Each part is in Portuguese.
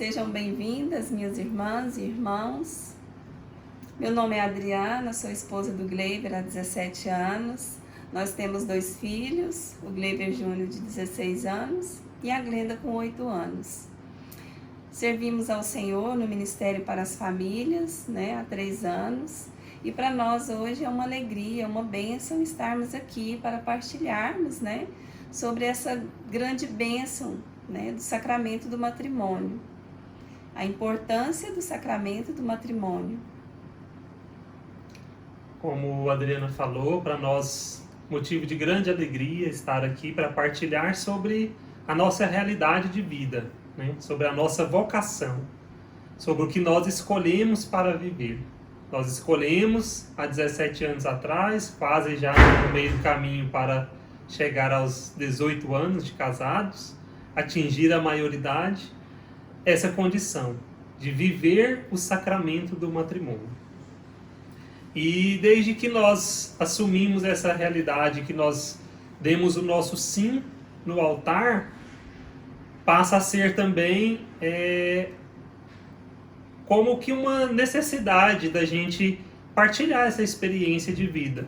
Sejam bem-vindas, minhas irmãs e irmãos. Meu nome é Adriana, sou esposa do Gleiber há 17 anos. Nós temos 2 filhos, o Gleiber Júnior de 16 anos e a Glenda com 8 anos. Servimos ao Senhor no Ministério para as Famílias, há 3 anos. E para nós hoje é uma alegria, uma bênção estarmos aqui para partilharmos, sobre essa grande bênção, do sacramento do matrimônio. A importância do sacramento do matrimônio. Como a Adriana falou, para nós motivo de grande alegria estar aqui para partilhar sobre a nossa realidade de vida, sobre a nossa vocação, sobre o que nós escolhemos para viver. Nós escolhemos há 17 anos atrás, quase já no meio do caminho para chegar aos 18 anos de casados, atingir a maioridade, essa condição de viver o sacramento do matrimônio. E desde que nós assumimos essa realidade, que nós demos o nosso sim no altar, passa a ser também como que uma necessidade da gente partilhar essa experiência de vida.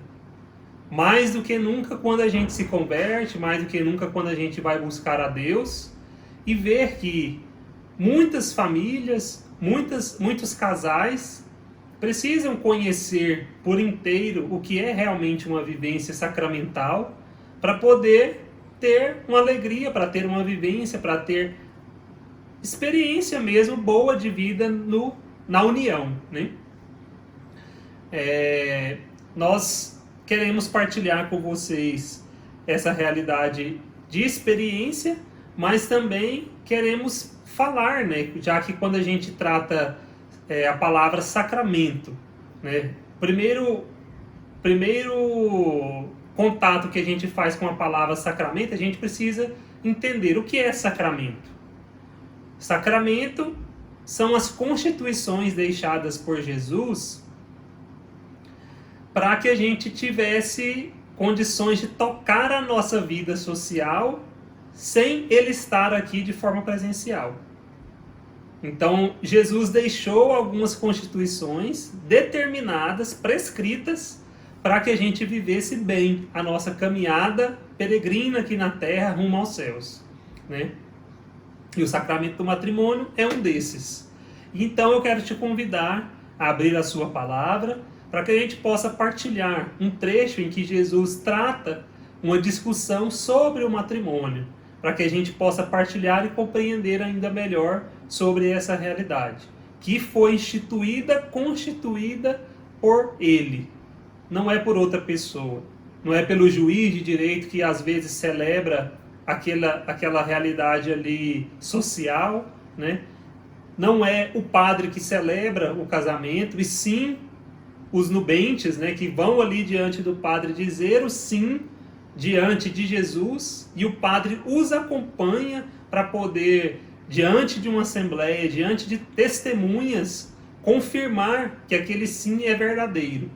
Mais do que nunca quando a gente se converte, mais do que nunca quando a gente vai buscar a Deus e ver que muitas famílias, muitos casais precisam conhecer por inteiro o que é realmente uma vivência sacramental para poder ter uma alegria, para ter uma vivência, para ter experiência mesmo boa de vida na união. Nós queremos partilhar com vocês essa realidade de experiência, mas também queremos falar, já que quando a gente trata a palavra sacramento, primeiro contato que a gente faz com a palavra sacramento, a gente precisa entender o que é sacramento. Sacramento são as constituições deixadas por Jesus para que a gente tivesse condições de tocar a nossa vida social sem ele estar aqui de forma presencial. Então, Jesus deixou algumas constituições determinadas, prescritas, para que a gente vivesse bem a nossa caminhada peregrina aqui na terra rumo aos céus. E o sacramento do matrimônio é um desses. Então, eu quero te convidar a abrir a sua palavra para que a gente possa partilhar um trecho em que Jesus trata uma discussão sobre o matrimônio, para que a gente possa partilhar e compreender ainda melhor sobre essa realidade, que foi constituída por ele, não é por outra pessoa, não é pelo juiz de direito que às vezes celebra aquela realidade ali social, não é o padre que celebra o casamento, e sim os nubentes, que vão ali diante do padre dizer o sim diante de Jesus, e o padre os acompanha para poder, diante de uma assembleia, diante de testemunhas, confirmar que aquele sim é verdadeiro.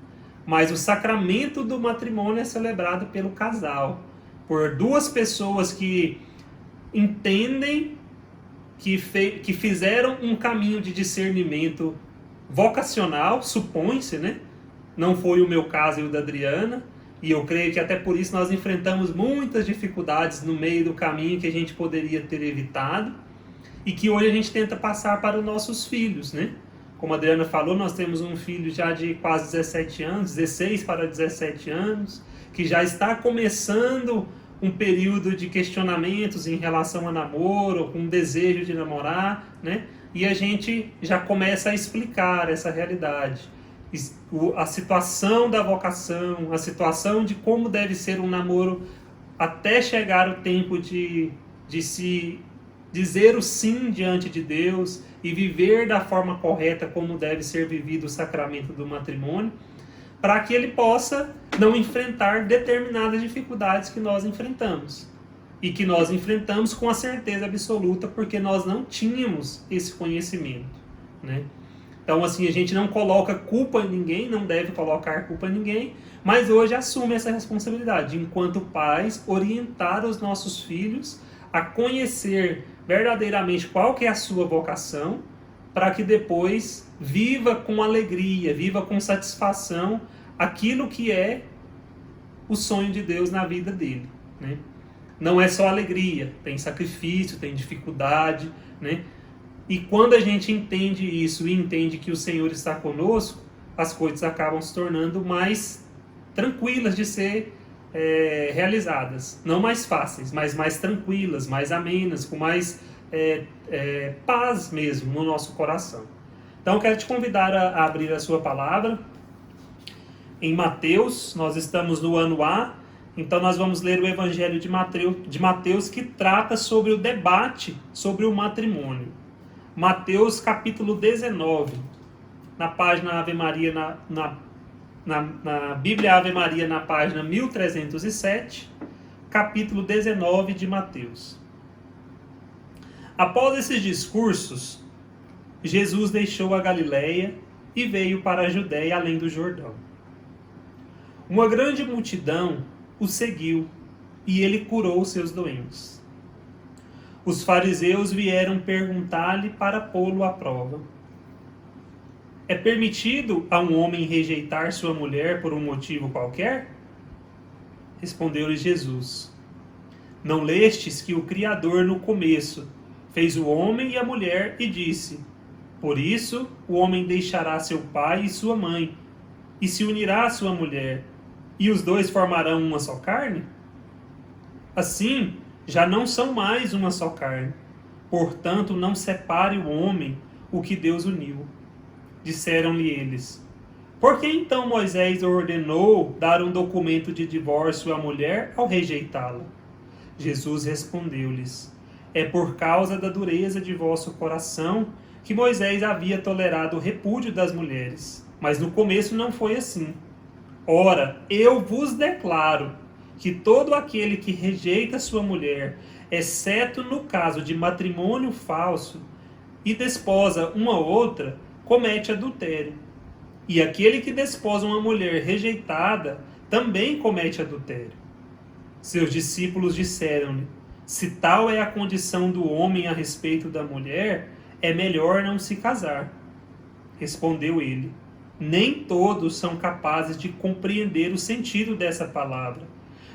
Mas o sacramento do matrimônio é celebrado pelo casal, por 2 pessoas que entendem que fizeram um caminho de discernimento vocacional, supõe-se, não foi o meu caso e o da Adriana, e eu creio que até por isso nós enfrentamos muitas dificuldades no meio do caminho que a gente poderia ter evitado, e que hoje a gente tenta passar para os nossos filhos, Como a Adriana falou, nós temos um filho já de quase 17 anos, 16 para 17 anos, que já está começando um período de questionamentos em relação a namoro, com desejo de namorar, E a gente já começa a explicar essa realidade. A situação da vocação, a situação de como deve ser um namoro até chegar o tempo de se dizer o sim diante de Deus e viver da forma correta como deve ser vivido o sacramento do matrimônio, para que ele possa não enfrentar determinadas dificuldades que nós enfrentamos. E que nós enfrentamos com a certeza absoluta, porque nós não tínhamos esse conhecimento. Então, assim, a gente não coloca culpa em ninguém, não deve colocar culpa em ninguém, mas hoje assume essa responsabilidade, de, enquanto pais, orientar os nossos filhos a conhecer verdadeiramente qual que é a sua vocação, para que depois viva com alegria, viva com satisfação aquilo que é o sonho de Deus na vida dele, né? Não é só alegria, tem sacrifício, tem dificuldade, né? E quando a gente entende isso e entende que o Senhor está conosco, as coisas acabam se tornando mais tranquilas de ser realizadas. Não mais fáceis, mas mais tranquilas, mais amenas, com mais paz mesmo no nosso coração. Então eu quero te convidar a abrir a sua palavra em Mateus. Nós estamos no ano A, então nós vamos ler o Evangelho de Mateus, que trata sobre o debate sobre o matrimônio. Mateus capítulo 19, na página Ave Maria, na Bíblia Ave Maria, na página 1307, capítulo 19 de Mateus. Após esses discursos, Jesus deixou a Galileia e veio para a Judéia além do Jordão. Uma grande multidão o seguiu e ele curou seus doentes. Os fariseus vieram perguntar-lhe para pô-lo à prova: é permitido a um homem rejeitar sua mulher por um motivo qualquer? Respondeu-lhe Jesus: não lestes que o Criador no começo fez o homem e a mulher e disse: por isso o homem deixará seu pai e sua mãe e se unirá à sua mulher, e os dois formarão uma só carne? Assim, já não são mais uma só carne. Portanto, não separe o homem o que Deus uniu. Disseram-lhe eles: por que então Moisés ordenou dar um documento de divórcio à mulher ao rejeitá-la? Jesus respondeu-lhes: é por causa da dureza de vosso coração que Moisés havia tolerado o repúdio das mulheres. Mas no começo não foi assim. Ora, eu vos declaro que todo aquele que rejeita sua mulher, exceto no caso de matrimônio falso, e desposa uma outra, comete adultério. E aquele que desposa uma mulher rejeitada, também comete adultério. Seus discípulos disseram-lhe: se tal é a condição do homem a respeito da mulher, é melhor não se casar. Respondeu ele: nem todos são capazes de compreender o sentido dessa palavra,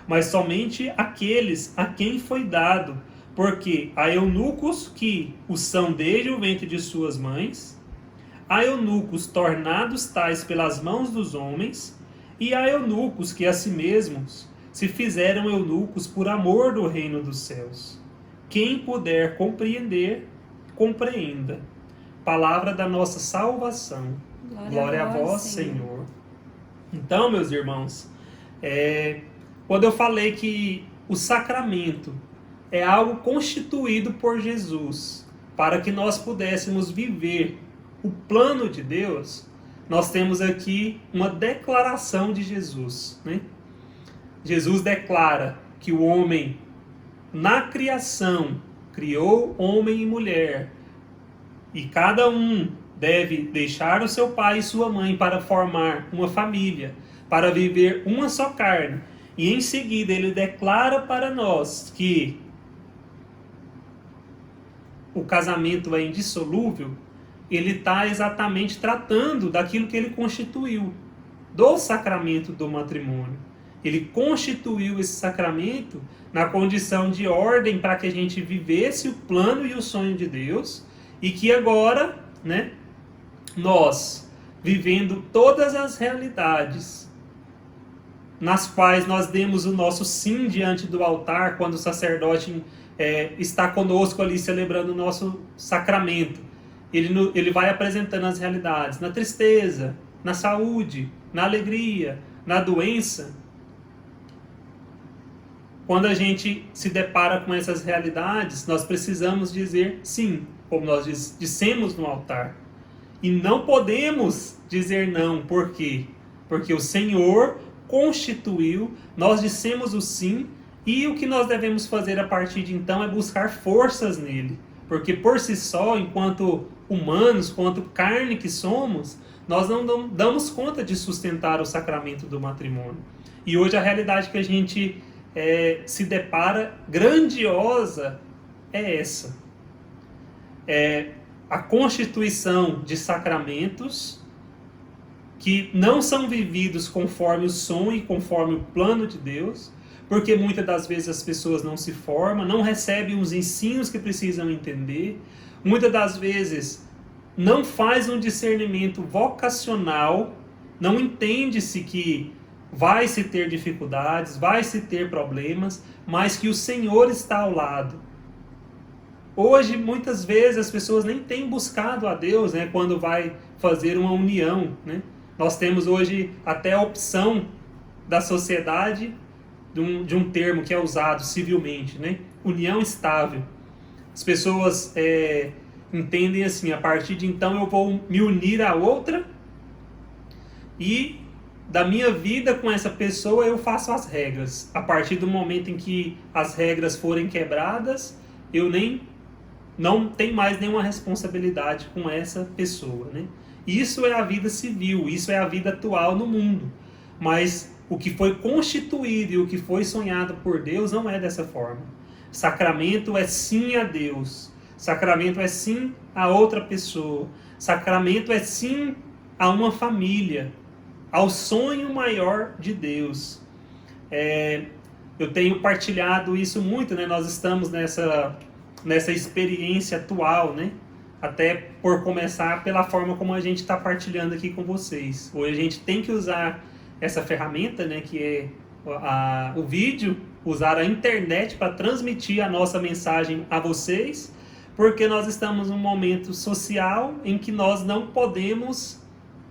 mas somente aqueles a quem foi dado, porque há eunucos que o são desde o ventre de suas mães, há eunucos tornados tais pelas mãos dos homens, e há eunucos que a si mesmos se fizeram eunucos por amor do reino dos céus. Quem puder compreender, compreenda. Palavra da nossa salvação. Glória a vós, Senhor. Então, meus irmãos, quando eu falei que o sacramento é algo constituído por Jesus para que nós pudéssemos viver o plano de Deus, nós temos aqui uma declaração de Jesus, né? Jesus declara que o homem, na criação, criou homem e mulher, e cada um deve deixar o seu pai e sua mãe para formar uma família, para viver uma só carne. E em seguida ele declara para nós que o casamento é indissolúvel. Ele está exatamente tratando daquilo que ele constituiu, do sacramento do matrimônio. Ele constituiu esse sacramento na condição de ordem para que a gente vivesse o plano e o sonho de Deus, e que agora, né, nós, vivendo todas as realidades nas quais nós demos o nosso sim diante do altar, quando o sacerdote está conosco ali celebrando o nosso sacramento, ele vai apresentando as realidades, na tristeza, na saúde, na alegria, na doença. Quando a gente se depara com essas realidades, nós precisamos dizer sim, como nós dissemos no altar. E não podemos dizer não. Por quê? Porque o Senhor constituiu, nós dissemos o sim, e o que nós devemos fazer a partir de então é buscar forças nele. Porque por si só, enquanto humanos, quanto carne que somos, nós não damos conta de sustentar o sacramento do matrimônio. E hoje a realidade que a gente se depara grandiosa é essa. A constituição de sacramentos que não são vividos conforme o sonho e conforme o plano de Deus, porque muitas das vezes as pessoas não se formam, não recebem os ensinos que precisam entender, muitas das vezes não faz um discernimento vocacional, não entende-se que vai se ter dificuldades, vai se ter problemas, mas que o Senhor está ao lado. Hoje, muitas vezes, as pessoas nem têm buscado a Deus, né, quando vai fazer uma união, né? Nós temos hoje até a opção da sociedade de um termo que é usado civilmente, né? União estável. As pessoas entendem assim, a partir de então eu vou me unir a outra e da minha vida com essa pessoa eu faço as regras. A partir do momento em que as regras forem quebradas, eu não tenho mais nenhuma responsabilidade com essa pessoa, né? Isso é a vida civil, isso é a vida atual no mundo. Mas o que foi constituído e o que foi sonhado por Deus não é dessa forma. Sacramento é sim a Deus. Sacramento é sim a outra pessoa. Sacramento é sim a uma família, ao sonho maior de Deus. Eu tenho partilhado isso muito, né? Nós estamos nessa experiência atual, né? Até por começar pela forma como a gente está partilhando aqui com vocês. Hoje a gente tem que usar essa ferramenta, né, que é o vídeo, usar a internet para transmitir a nossa mensagem a vocês, porque nós estamos num momento social em que nós não podemos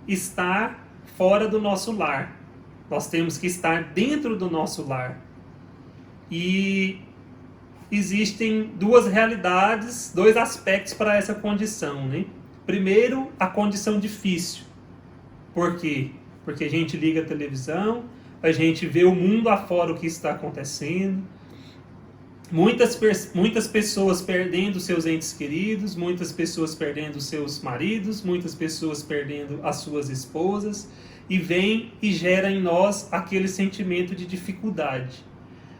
estar fora do nosso lar. Nós temos que estar dentro do nosso lar. E existem duas realidades, dois aspectos para essa condição, né? Primeiro, a condição difícil. Por quê? Porque a gente liga a televisão, a gente vê o mundo afora o que está acontecendo, muitas pessoas perdendo seus entes queridos, muitas pessoas perdendo seus maridos, muitas pessoas perdendo as suas esposas, e vem e gera em nós aquele sentimento de dificuldade.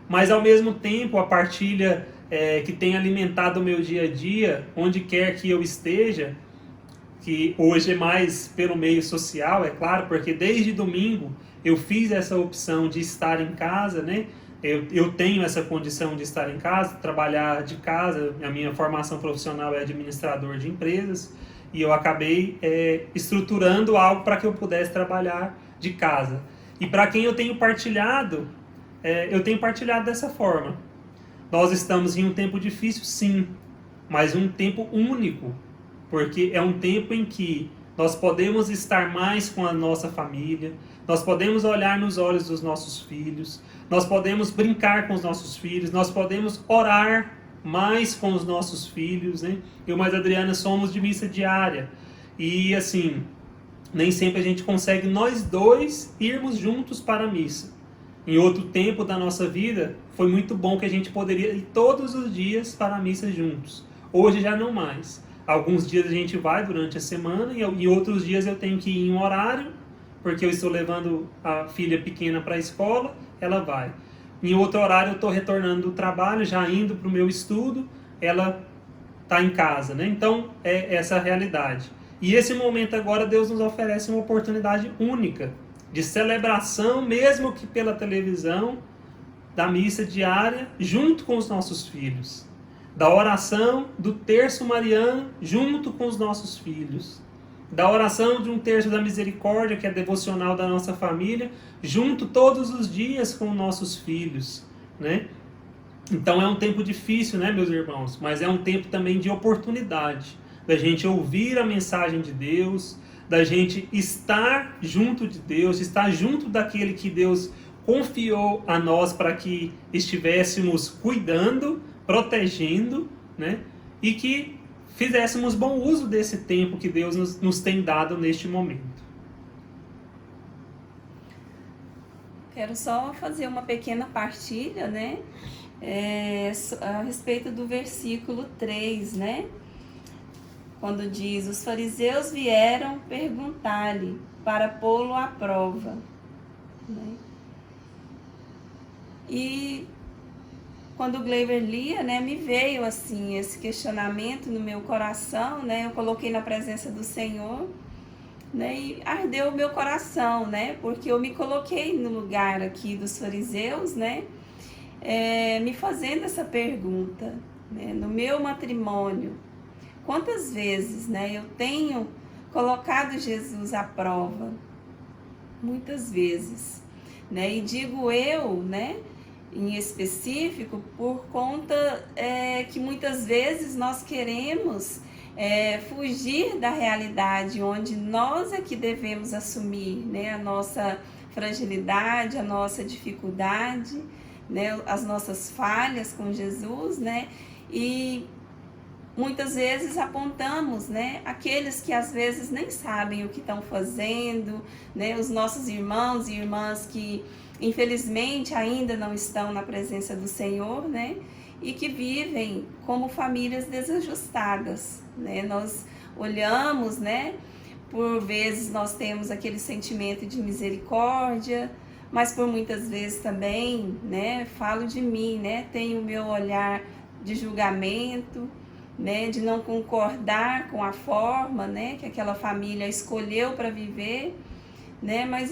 Mas ao mesmo tempo a partilha que tem alimentado o meu dia a dia, onde quer que eu esteja, que hoje é mais pelo meio social, é claro, porque desde domingo eu fiz essa opção de estar em casa, né? Eu tenho essa condição de estar em casa, trabalhar de casa, a minha formação profissional é administrador de empresas, e eu acabei estruturando algo para que eu pudesse trabalhar de casa. E para quem eu tenho partilhado dessa forma. Nós estamos em um tempo difícil, sim, mas um tempo único, porque é um tempo em que nós podemos estar mais com a nossa família, nós podemos olhar nos olhos dos nossos filhos, nós podemos brincar com os nossos filhos, nós podemos orar mais com os nossos filhos, né? Eu mais a Adriana somos de missa diária, e assim, nem sempre a gente consegue nós dois irmos juntos para a missa. Em outro tempo da nossa vida, foi muito bom que a gente poderia ir todos os dias para a missa juntos. Hoje já não mais. Alguns dias a gente vai durante a semana e outros dias eu tenho que ir em um horário, porque eu estou levando a filha pequena para a escola, ela vai. Em outro horário eu estou retornando do trabalho, já indo para o meu estudo, ela está em casa, né? Então é essa a realidade. E esse momento agora Deus nos oferece uma oportunidade única de celebração, mesmo que pela televisão, da missa diária, junto com os nossos filhos. Da oração do terço mariano, junto com os nossos filhos. Da oração de um terço da misericórdia, que é devocional da nossa família, junto todos os dias com os nossos filhos, né? Então é um tempo difícil, né, meus irmãos? Mas é um tempo também de oportunidade, da gente ouvir a mensagem de Deus, da gente estar junto de Deus, estar junto daquele que Deus confiou a nós para que estivéssemos cuidando, protegendo, né? E que fizéssemos bom uso desse tempo que Deus nos tem dado neste momento. Quero só fazer uma pequena partilha, né? A respeito do versículo 3, né? Quando diz, os fariseus vieram perguntar-lhe para pô-lo à prova. Né? E quando o Gleyber lia, né, me veio assim esse questionamento no meu coração, né? Eu coloquei na presença do Senhor, né? E ardeu o meu coração, né? Porque eu me coloquei no lugar aqui dos fariseus, né? Me fazendo essa pergunta, né? No meu matrimônio, quantas vezes, né, eu tenho colocado Jesus à prova? Muitas vezes, né? E digo eu, né, em específico, por conta que muitas vezes nós queremos fugir da realidade onde nós é que devemos assumir, né, a nossa fragilidade, a nossa dificuldade, né, as nossas falhas com Jesus, né, e muitas vezes apontamos, né, aqueles que às vezes nem sabem o que estão fazendo, né, os nossos irmãos e irmãs que infelizmente ainda não estão na presença do Senhor, né, e que vivem como famílias desajustadas, né. Nós olhamos, né, por vezes nós temos aquele sentimento de misericórdia, mas por muitas vezes também, né, falo de mim, né, tenho o meu olhar de julgamento, né, de não concordar com a forma, né, que aquela família escolheu para viver, né, mas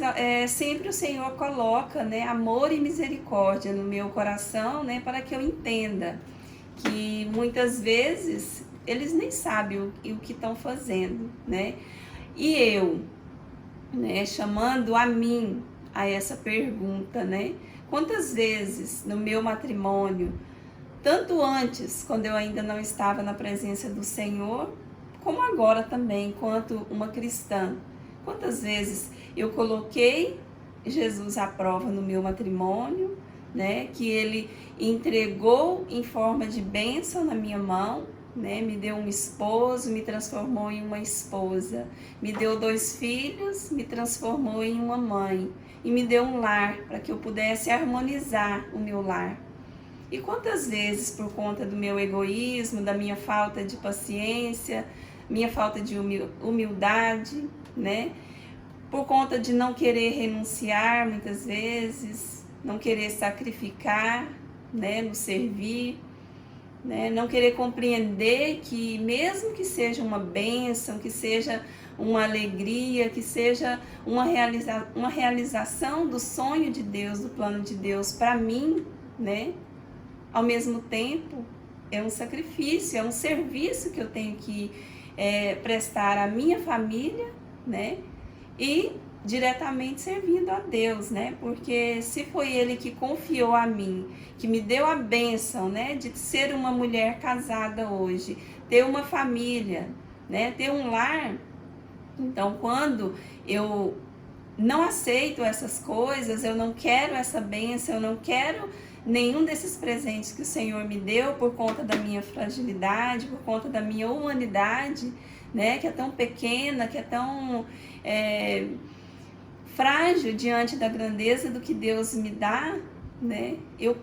sempre o Senhor coloca, né, amor e misericórdia no meu coração, né, para que eu entenda que muitas vezes eles nem sabem o que estão fazendo, né, e eu, né, chamando a mim a essa pergunta, né, quantas vezes no meu matrimônio, tanto antes, quando eu ainda não estava na presença do Senhor, como agora também, enquanto uma cristã. Quantas vezes eu coloquei Jesus à prova no meu matrimônio, né? Que Ele entregou em forma de bênção na minha mão, né? Me deu um esposo, me transformou em uma esposa. Me deu 2 filhos, me transformou em uma mãe. E me deu um lar, para que eu pudesse harmonizar o meu lar. E quantas vezes, por conta do meu egoísmo, da minha falta de paciência, minha falta de humildade, né? Por conta de não querer renunciar, muitas vezes, não querer sacrificar, né? No servir, né? Não querer compreender que mesmo que seja uma bênção, que seja uma alegria, que seja uma realização do sonho de Deus, do plano de Deus para mim, né? Ao mesmo tempo, é um sacrifício, é um serviço que eu tenho que prestar à minha família, né? E diretamente servindo a Deus, né? Porque se foi Ele que confiou a mim, que me deu a bênção, né? De ser uma mulher casada hoje, ter uma família, né? Ter um lar. Então, quando eu não aceito essas coisas, eu não quero essa bênção, eu não quero nenhum desses presentes que o Senhor me deu por conta da minha fragilidade, por conta da minha humanidade, né, que é tão pequena, que é tão frágil diante da grandeza do que Deus me dá, né, eu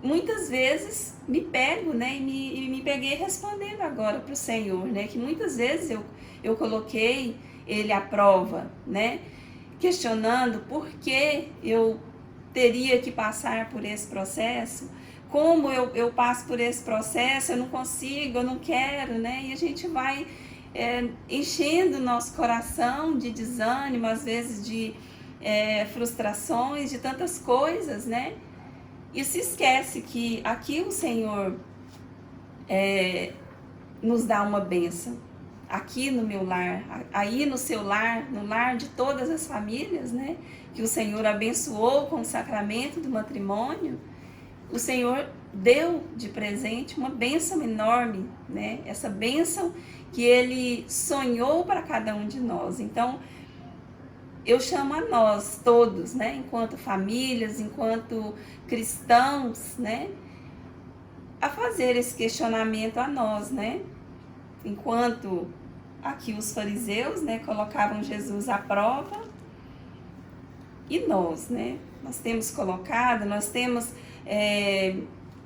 muitas vezes me pego, né, e me peguei respondendo agora para o Senhor, né, que muitas vezes eu coloquei Ele à prova, né, questionando por que eu teria que passar por esse processo, como eu passo por esse processo, eu não consigo, eu não quero, né? E a gente vai enchendo o nosso coração de desânimo, às vezes de frustrações, de tantas coisas, né? E se esquece que aqui o Senhor nos dá uma bênção. Aqui no meu lar, aí no seu lar, no lar de todas as famílias, né? Que o Senhor abençoou com o sacramento do matrimônio, o Senhor deu de presente uma bênção enorme, né? Essa bênção que Ele sonhou para cada um de nós. Então, eu chamo a nós todos, né? Enquanto famílias, enquanto cristãos, né? A fazer esse questionamento a nós, né? Enquanto aqui os fariseus, né, colocavam Jesus à prova, e nós, né, nós temos colocado, nós temos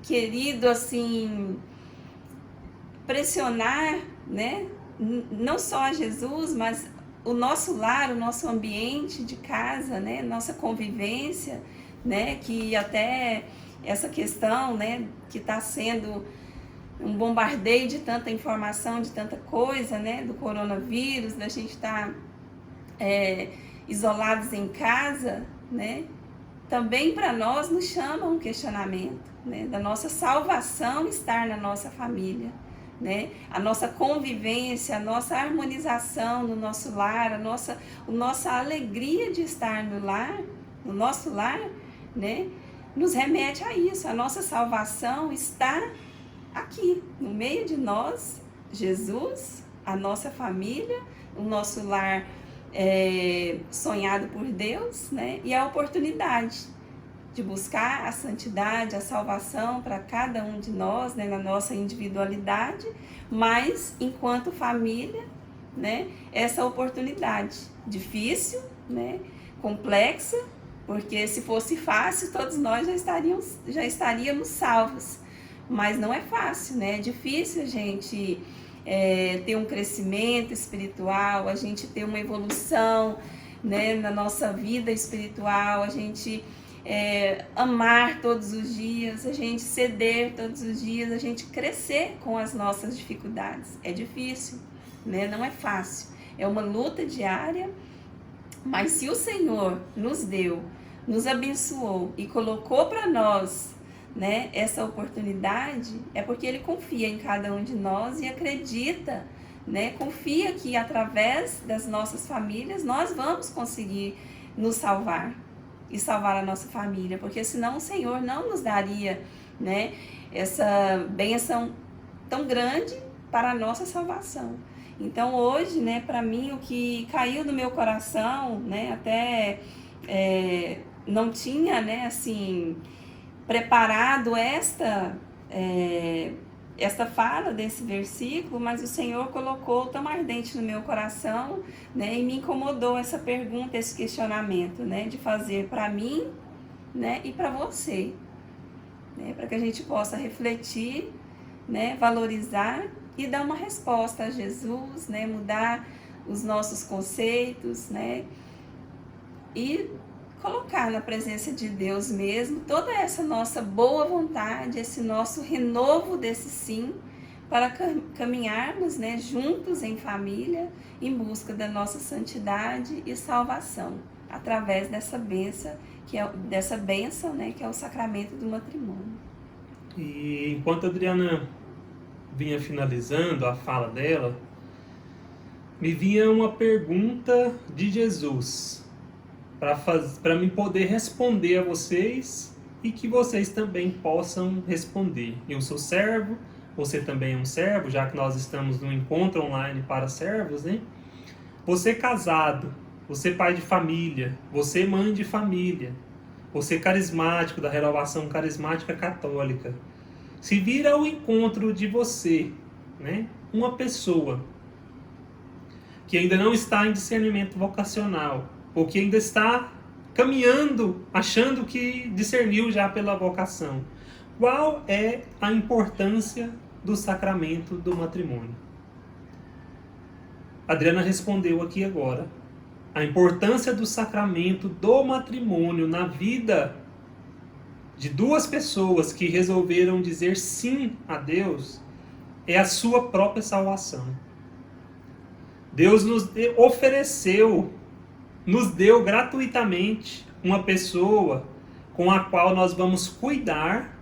querido, assim, pressionar, né, não só a Jesus, mas o nosso lar, o nosso ambiente de casa, né, nossa convivência, né, que até essa questão, né, que está sendo um bombardeio de tanta informação, de tanta coisa, né, do coronavírus, da gente estar isolados em casa, né, também para nós nos chama um questionamento, né, da nossa salvação estar na nossa família, né, a nossa convivência, a nossa harmonização no nosso lar, a nossa alegria de estar no lar, no nosso lar, né, nos remete a isso. A nossa salvação está aqui, no meio de nós, Jesus, a nossa família, o nosso lar sonhado por Deus, né? E a oportunidade de buscar a santidade, a salvação para cada um de nós, né? Na nossa individualidade, mas enquanto família, né? Essa oportunidade difícil, né? Complexa, porque se fosse fácil, todos nós já estaríamos salvos. Mas não é fácil, né? É difícil a gente ter um crescimento espiritual, a gente ter uma evolução, né, na nossa vida espiritual, a gente amar todos os dias, a gente ceder todos os dias, a gente crescer com as nossas dificuldades. É difícil, né? Não é fácil. É uma luta diária, mas se o Senhor nos deu, nos abençoou e colocou para nós, né, essa oportunidade, é porque Ele confia em cada um de nós e acredita, né, confia que através das nossas famílias nós vamos conseguir nos salvar e salvar a nossa família, porque senão o Senhor não nos daria, né, essa bênção tão grande para a nossa salvação. Então hoje, né, para mim o que caiu no meu coração, né, até não tinha, né, assim, preparado esta fala desse versículo, mas o Senhor colocou tão ardente no meu coração, né, e me incomodou essa pergunta, esse questionamento, né, de fazer para mim, né, e para você, né, para que a gente possa refletir, né, valorizar e dar uma resposta a Jesus, né, mudar os nossos conceitos, né, e colocar na presença de Deus mesmo toda essa nossa boa vontade, esse nosso renovo desse sim, para caminharmos, né, juntos em família, em busca da nossa santidade e salvação, através dessa bênção, né, que é o sacramento do matrimônio. E enquanto a Adriana vinha finalizando a fala dela, me vinha uma pergunta de Jesus, para mim poder responder a vocês e que vocês também possam responder. Eu sou servo, você também é um servo, já que nós estamos no encontro online para servos, né? Você casado, você pai de família, você mãe de família, você carismático da renovação carismática católica. Se vir ao encontro de você, né, uma pessoa que ainda não está em discernimento vocacional, ou que ainda está caminhando, achando que discerniu já pela vocação, qual é a importância do sacramento do matrimônio? A Adriana respondeu aqui agora. A importância do sacramento do matrimônio na vida de duas pessoas que resolveram dizer sim a Deus é a sua própria salvação. Deus nos ofereceu, nos deu gratuitamente uma pessoa com a qual nós vamos cuidar,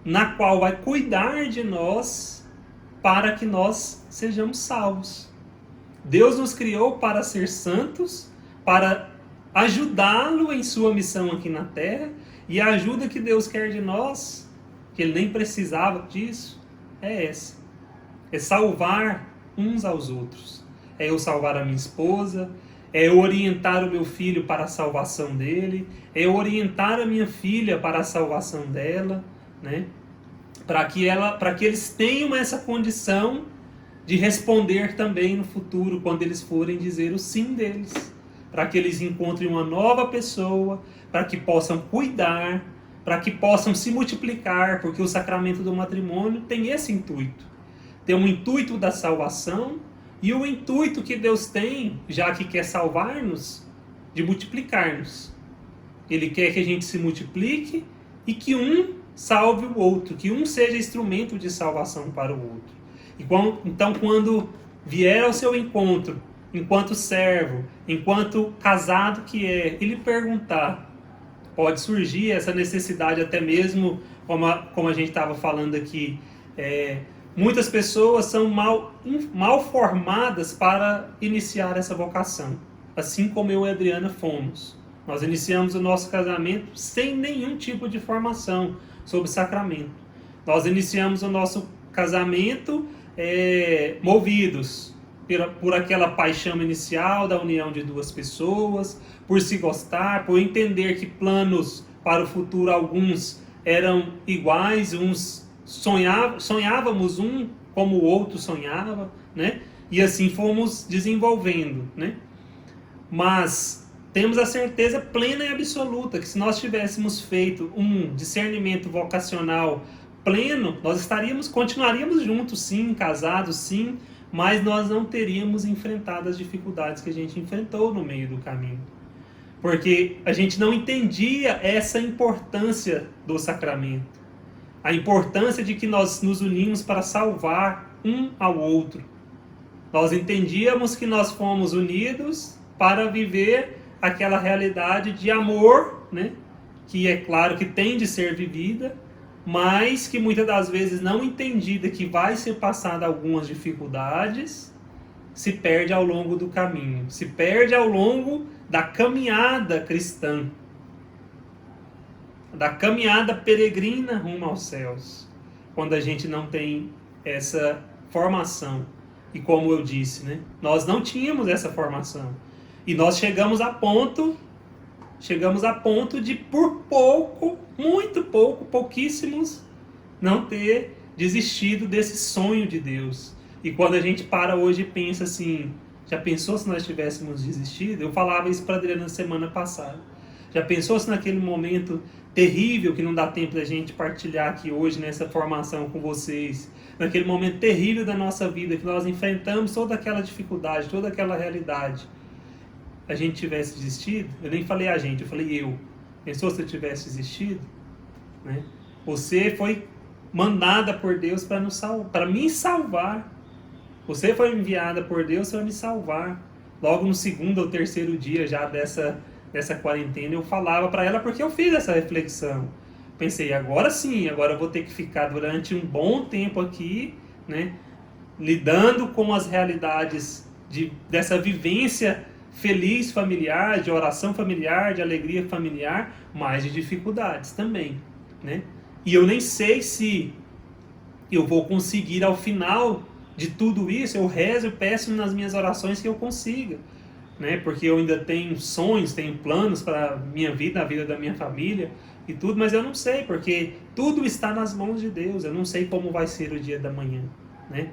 na qual vai cuidar de nós para que nós sejamos salvos. Deus nos criou para ser santos, para ajudá-lo em sua missão aqui na terra, e a ajuda que Deus quer de nós, que Ele nem precisava disso, é essa. É salvar uns aos outros. É eu salvar a minha esposa, é eu orientar o meu filho para a salvação dele, é eu orientar a minha filha para a salvação dela, né? Para que eles tenham essa condição de responder também no futuro, quando eles forem dizer o sim deles. Para que eles encontrem uma nova pessoa, para que possam cuidar, para que possam se multiplicar, porque o sacramento do matrimônio tem esse intuito. Tem um intuito da salvação e o intuito que Deus tem, já que quer salvar-nos, de multiplicar-nos. Ele quer que a gente se multiplique e que um salve o outro, que um seja instrumento de salvação para o outro. Então, quando vier ao seu encontro, enquanto servo, enquanto casado que é, ele perguntar, pode surgir essa necessidade até mesmo, como a gente estava falando aqui, muitas pessoas são mal formadas para iniciar essa vocação, assim como eu e a Adriana fomos. Nós iniciamos o nosso casamento sem nenhum tipo de formação sobre sacramento. Nós iniciamos o nosso casamento movidos por aquela paixão inicial da união de duas pessoas, por se gostar, por entender que planos para o futuro alguns eram iguais, uns sonhávamos um como o outro sonhava, né? E assim fomos desenvolvendo, né? Mas temos a certeza plena e absoluta que se nós tivéssemos feito um discernimento vocacional pleno, nós continuaríamos juntos sim, casados sim, mas nós não teríamos enfrentado as dificuldades que a gente enfrentou no meio do caminho. Porque a gente não entendia essa importância do sacramento. A importância de que nós nos unimos para salvar um ao outro. Nós entendíamos que nós fomos unidos para viver aquela realidade de amor, né? Que é claro que tem de ser vivida, mas que muitas das vezes não entendida, que vai ser passada algumas dificuldades, se perde ao longo do caminho, se perde ao longo da caminhada cristã, da caminhada peregrina rumo aos céus, quando a gente não tem essa formação. E como eu disse, né, nós não tínhamos essa formação. E nós chegamos a ponto de, por pouco, muito pouco, pouquíssimos, não ter desistido desse sonho de Deus. E quando a gente para hoje e pensa assim, já pensou se nós tivéssemos desistido? Eu falava isso para a Adriana na semana passada. Já pensou se naquele momento terrível, que não dá tempo da gente partilhar aqui hoje nessa formação com vocês, naquele momento terrível da nossa vida, que nós enfrentamos toda aquela dificuldade, toda aquela realidade, a gente tivesse desistido? Eu nem falei a gente, eu falei eu. Pensou se eu tivesse desistido? Né? Você foi mandada por Deus para me salvar. Você foi enviada por Deus para me salvar. Logo no segundo ou terceiro dia já dessa quarentena, eu falava para ela porque eu fiz essa reflexão. Pensei, agora sim, agora eu vou ter que ficar durante um bom tempo aqui, né, lidando com as realidades dessa vivência feliz familiar, de oração familiar, de alegria familiar, mas de dificuldades também, né? E eu nem sei se eu vou conseguir ao final de tudo isso. Eu rezo e peço nas minhas orações que eu consiga, né? Porque eu ainda tenho sonhos, tenho planos para a minha vida, a vida da minha família e tudo, mas eu não sei, porque tudo está nas mãos de Deus. Eu não sei como vai ser o dia da manhã, né?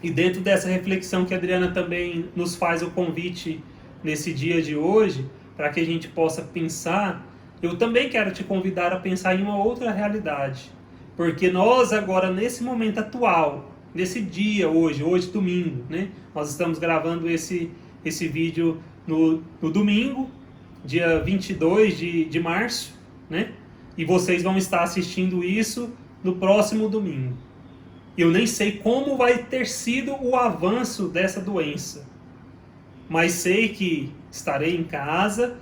E dentro dessa reflexão que a Adriana também nos faz o convite nesse dia de hoje, para que a gente possa pensar, eu também quero te convidar a pensar em uma outra realidade. Porque nós agora, nesse momento atual, nesse dia hoje domingo, né? Nós estamos gravando esse vídeo no domingo, dia 22 de março, né? E vocês vão estar assistindo isso no próximo domingo. Eu nem sei como vai ter sido o avanço dessa doença, mas sei que estarei em casa,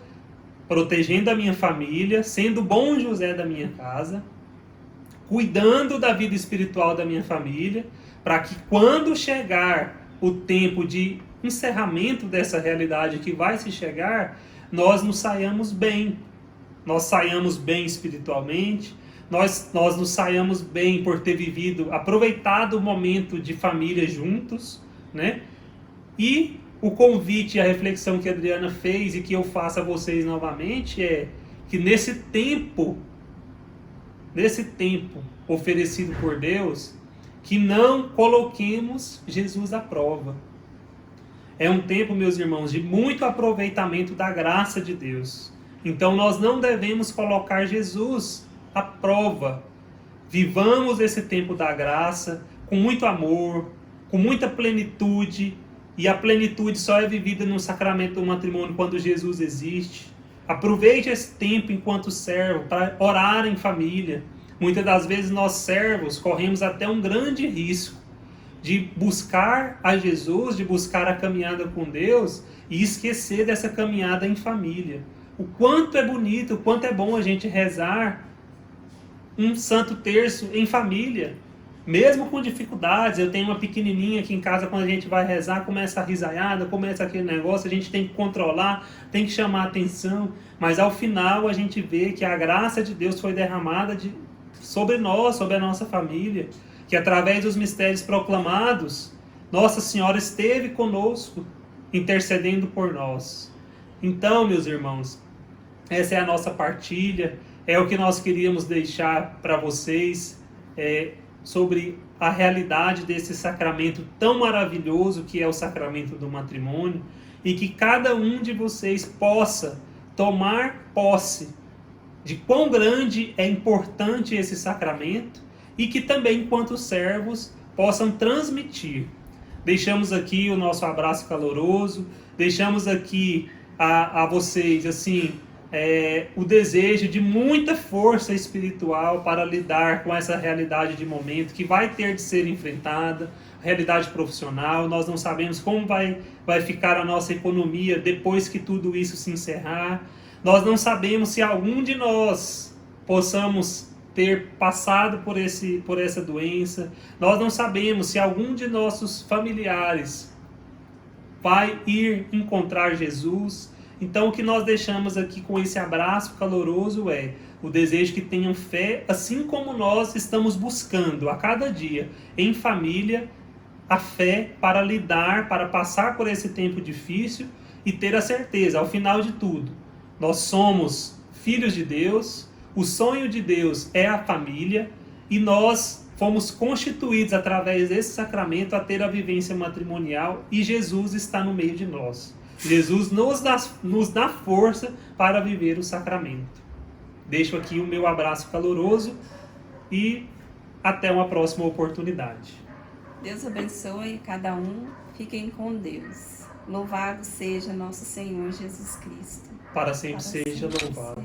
protegendo a minha família, sendo bom José da minha casa, cuidando da vida espiritual da minha família, para que quando chegar o tempo de encerramento dessa realidade que vai se chegar, nós nos saiamos bem. Nós saiamos bem espiritualmente, nós nos saiamos bem por ter aproveitado o momento de família juntos, né? E o convite e a reflexão que a Adriana fez e que eu faço a vocês novamente é que nesse tempo oferecido por Deus, que não coloquemos Jesus à prova. É um tempo, meus irmãos, de muito aproveitamento da graça de Deus. Então nós não devemos colocar Jesus à prova. Vivamos esse tempo da graça com muito amor, com muita plenitude, e a plenitude só é vivida no sacramento do matrimônio quando Jesus existe. Aproveite esse tempo enquanto servo para orar em família. Muitas das vezes nós servos corremos até um grande risco de buscar a Jesus, de buscar a caminhada com Deus e esquecer dessa caminhada em família. O quanto é bonito, o quanto é bom a gente rezar um Santo Terço em família, mesmo com dificuldades. Eu tenho uma pequenininha aqui em casa, quando a gente vai rezar, começa a risaiada, começa aquele negócio, a gente tem que controlar, tem que chamar a atenção, mas ao final a gente vê que a graça de Deus foi derramada sobre nós, sobre a nossa família, que através dos mistérios proclamados, Nossa Senhora esteve conosco, intercedendo por nós. Então, meus irmãos, essa é a nossa partilha, é o que nós queríamos deixar para vocês, sobre a realidade desse sacramento tão maravilhoso que é o sacramento do matrimônio, e que cada um de vocês possa tomar posse de quão grande é importante esse sacramento, e que também, enquanto servos, possam transmitir. Deixamos aqui o nosso abraço caloroso, deixamos aqui a vocês assim, o desejo de muita força espiritual para lidar com essa realidade de momento que vai ter de ser enfrentada, realidade profissional. Nós não sabemos como vai ficar a nossa economia depois que tudo isso se encerrar. Nós não sabemos se algum de nós possamos ter passado por essa doença. Nós não sabemos se algum de nossos familiares vai ir encontrar Jesus. Então o que nós deixamos aqui com esse abraço caloroso é o desejo que tenham fé, assim como nós estamos buscando a cada dia em família a fé para lidar, para passar por esse tempo difícil e ter a certeza, ao final de tudo, nós somos filhos de Deus, o sonho de Deus é a família e nós fomos constituídos através desse sacramento a ter a vivência matrimonial e Jesus está no meio de nós. Jesus nos dá força para viver o sacramento. Deixo aqui o meu abraço caloroso e até uma próxima oportunidade. Deus abençoe cada um. Fiquem com Deus. Louvado seja nosso Senhor Jesus Cristo. Para sempre seja louvado.